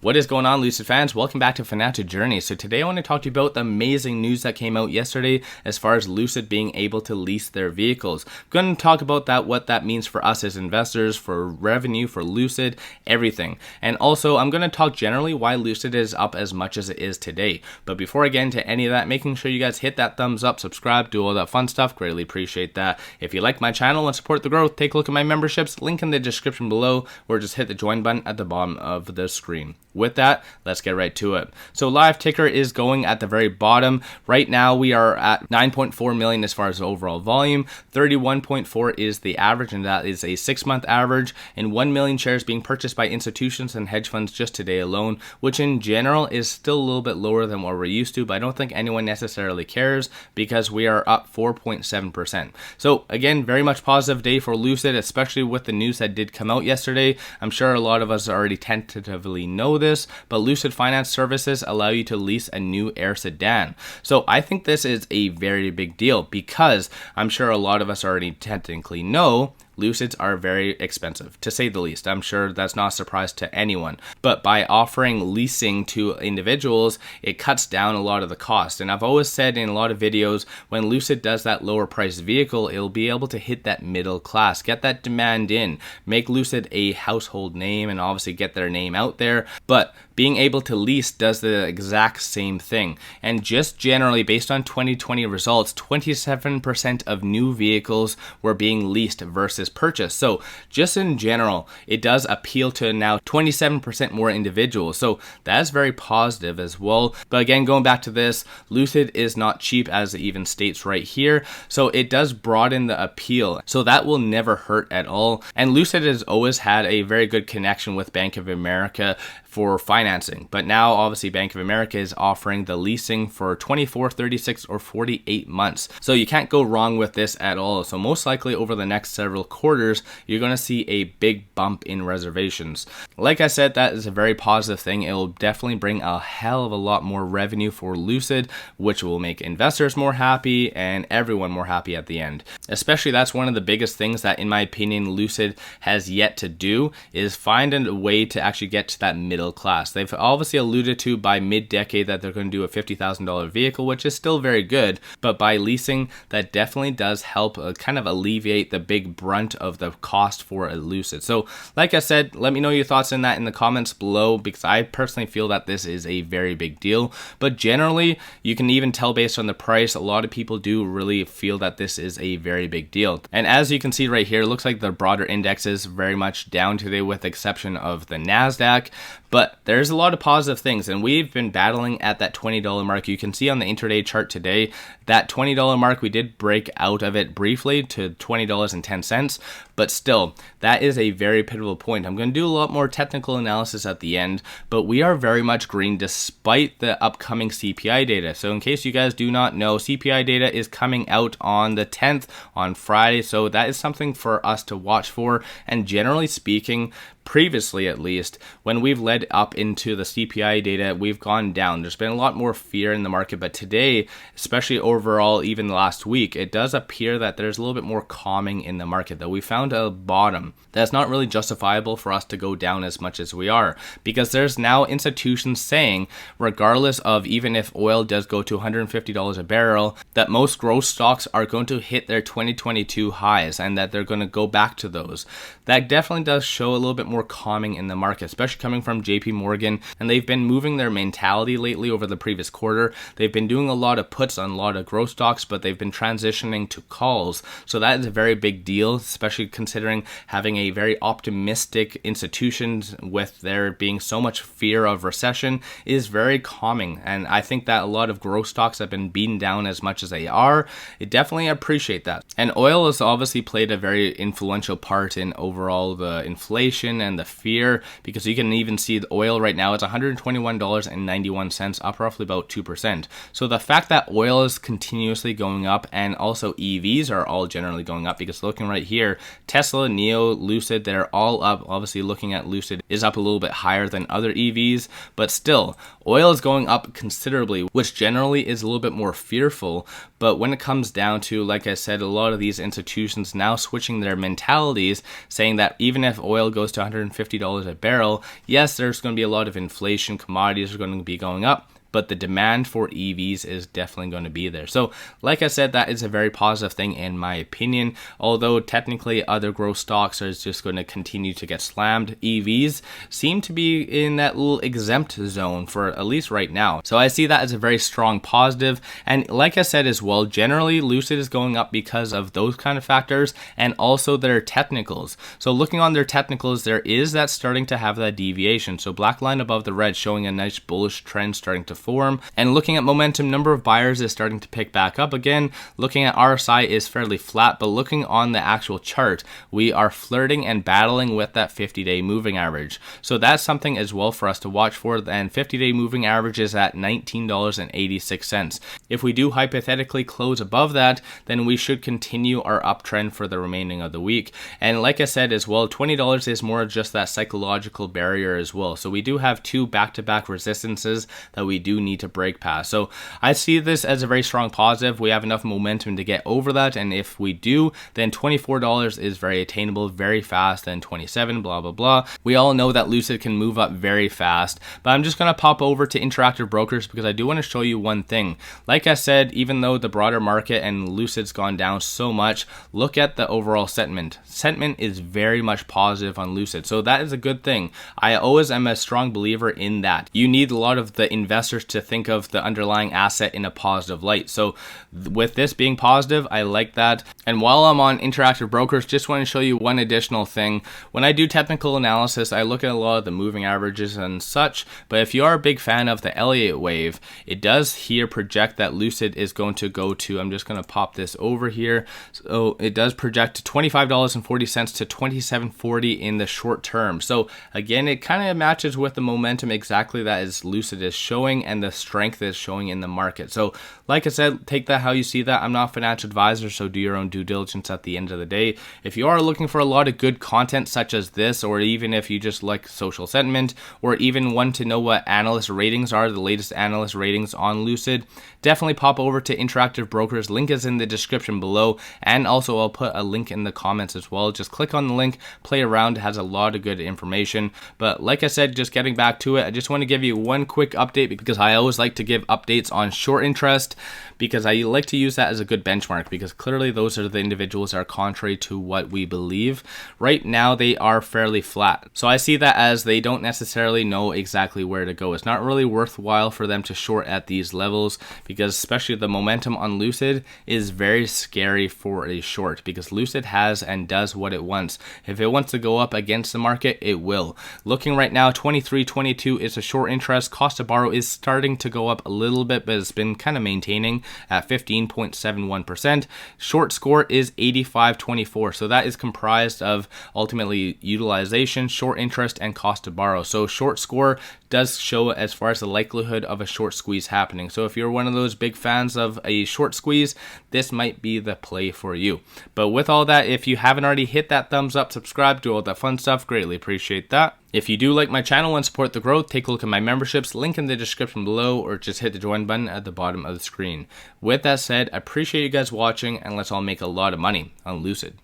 What is going on, Lucid fans? Welcome back to Financial Journey. So today I want to talk to you about the amazing news that came out yesterday as far as Lucid being able to lease their vehicles. I'm going to talk about that, what that means for us as investors, for revenue, for Lucid, everything. And also I'm going to talk generally why Lucid is up as much as it is today. But before I get into any of that, making sure you guys hit that thumbs up, subscribe, do all that fun stuff. Greatly appreciate that. If you like my channel and support the growth, take a look at my memberships, link in the description below, or just hit the join button at the bottom of the screen. With that, let's get right to it. So live ticker is going at the very bottom. Right now we are at 9.4 million as far as overall volume. 31.4 is the average, and that is a 6-month average, and 1 million shares being purchased by institutions and hedge funds just today alone, which in general is still a little bit lower than what we're used to, but I don't think anyone necessarily cares because we are up 4.7%. So again, very much positive day for Lucid, especially with the news that did come out yesterday. I'm sure a lot of us already tentatively know this, but Lucid Finance Services allow you to lease a new Air sedan. So I think this is a very big deal because I'm sure a lot of us already technically know Lucids are very expensive, to say the least. I'm sure that's not a surprise to anyone. But by offering leasing to individuals, it cuts down a lot of the cost. And I've always said in a lot of videos, when Lucid does that lower price vehicle, it'll be able to hit that middle class, get that demand in, make Lucid a household name, and obviously get their name out there. But being able to lease does the exact same thing. And just generally, based on 2020 results, 27% of new vehicles were being leased versus purchased. So just in general, it does appeal to now 27% more individuals. So that's very positive as well. But again, going back to this, Lucid is not cheap, as it even states right here. So it does broaden the appeal. So that will never hurt at all. And Lucid has always had a very good connection with Bank of America for financing. But now obviously Bank of America is offering the leasing for 24, 36, or 48 months. So you can't go wrong with this at all. So most likely over the next several quarters, you're going to see a big bump in reservations. Like I said, that is a very positive thing. It will definitely bring a hell of a lot more revenue for Lucid, which will make investors more happy and everyone more happy at the end. Especially that's one of the biggest things that, in my opinion, Lucid has yet to do, is find a way to actually get to that middle class. They've obviously alluded to by mid-decade that they're going to do a $50,000 vehicle, which is still very good, but by leasing, that definitely does help kind of alleviate the big brunt of the cost for a Lucid. So like I said, let me know your thoughts on that in the comments below, because I personally feel that this is a very big deal. But generally, you can even tell based on the price, a lot of people do really feel that this is a very big deal. And as you can see right here, it looks like the broader index is very much down today with the exception of the NASDAQ. But there's a lot of positive things, and we've been battling at that $20 mark. You can see on the intraday chart today, that $20 mark, we did break out of it briefly to $20.10, but still, that is a very pivotal point. I'm going to do a lot more technical analysis at the end, but we are very much green despite the upcoming CPI data. So in case you guys do not know, CPI data is coming out on the 10th, on Friday, so that is something for us to watch for. And generally speaking, previously at least, when we've led up into the CPI data, we've gone down. There's been a lot more fear in the market, but today, especially overall, even last week, it does appear that there's a little bit more calming in the market, that we found a bottom that's not really justifiable for us to go down as much as we are, because there's now institutions saying, regardless of even if oil does go to $150 a barrel, that most growth stocks are going to hit their 2022 highs and that they're going to go back to those. That definitely does show a little bit more calming in the market, especially coming from JPM, and they've been moving their mentality lately over the previous quarter. They've been doing a lot of puts on a lot of growth stocks, but they've been transitioning to calls. So that is a very big deal, especially considering having a very optimistic institutions with there being so much fear of recession is very calming. And I think that a lot of growth stocks have been beaten down as much as they are. I definitely appreciate that. And oil has obviously played a very influential part in overall the inflation and the fear, because you can even see the oil right now is $121.91, up roughly about 2%. So the fact that oil is continuously going up, and also EVs are all generally going up, because looking right here, Tesla, NIO, Lucid, they're all up. Obviously looking at Lucid is up a little bit higher than other EVs, but still oil is going up considerably, which generally is a little bit more fearful. But when it comes down to, like I said, a lot of these institutions now switching their mentalities, saying that even if oil goes to $150 a barrel, yes, there's going to be a lot of inflation, commodities are going to be going up, but the demand for EVs is definitely going to be there. So like I said, that is a very positive thing in my opinion. Although technically other growth stocks are just going to continue to get slammed, EVs seem to be in that little exempt zone for at least right now. So I see that as a very strong positive. And like I said as well, generally Lucid is going up because of those kind of factors and also their technicals. So looking on their technicals, there is that starting to have that deviation. So black line above the red showing a nice bullish trend starting to form. And looking at momentum, number of buyers is starting to pick back up again. Looking at RSI is fairly flat, but looking on the actual chart, we are flirting and battling with that 50-day moving average. So that's something as well for us to watch for. And 50-day moving average is at $19.86. If we do hypothetically close above that, then we should continue our uptrend for the remaining of the week. And like I said as well, $20 is more just that psychological barrier as well. So we do have two back-to-back resistances that we do need to break past. So I see this as a very strong positive. We have enough momentum to get over that, and if we do, then $24 is very attainable, very fast, and 27, blah blah blah. We all know that Lucid can move up very fast, but I'm just going to pop over to Interactive Brokers because I do want to show you one thing. Like I said, even though the broader market and Lucid's gone down so much, look at the overall sentiment. Sentiment is very much positive on Lucid, so that is a good thing. I always am a strong believer in that. You need a lot of the investors to think of the underlying asset in a positive light. So with this being positive, I like that. And while I'm on Interactive Brokers, just want to show you one additional thing. When I do technical analysis, I look at a lot of the moving averages and such, but if you are a big fan of the Elliott wave, it does here project that Lucid is going to go to, I'm just going to pop this over here. So it does project $25.40 to $27.40 in the short term. So again, it kind of matches with the momentum exactly that is Lucid is showing and the strength is showing in the market. So like I said, take that how you see that. I'm not a financial advisor, so do your own due diligence at the end of the day. If you are looking for a lot of good content such as this, or even if you just like social sentiment, or even want to know what analyst ratings are, the latest analyst ratings on Lucid, definitely pop over to Interactive Brokers. Link is in the description below, and also I'll put a link in the comments as well. Just click on the link, play around. It has a lot of good information. But like I said, just getting back to it, I just want to give you one quick update because I always like to give updates on short interest because I like to use that as a good benchmark because clearly those are the individuals that are contrary to what we believe. Right now they are fairly flat. So I see that as they don't necessarily know exactly where to go. It's not really worthwhile for them to short at these levels because especially the momentum on Lucid is very scary for a short because Lucid has and does what it wants. If it wants to go up against the market, it will. Looking right now, 23.22 is a short interest. Cost to borrow is starting to go up a little bit, but it's been kind of maintaining at 15.71%. Short score is 85.24. So that is comprised of ultimately utilization, short interest, and cost to borrow. So short score does show as far as the likelihood of a short squeeze happening. So if you're one of those big fans of a short squeeze, this might be the play for you. But with all that, if you haven't already hit that thumbs up, subscribe, do all that fun stuff, greatly appreciate that. If you do like my channel and support the growth, take a look at my memberships, link in the description below, or just hit the join button at the bottom of the screen. With that said, I appreciate you guys watching, and let's all make a lot of money on Lucid.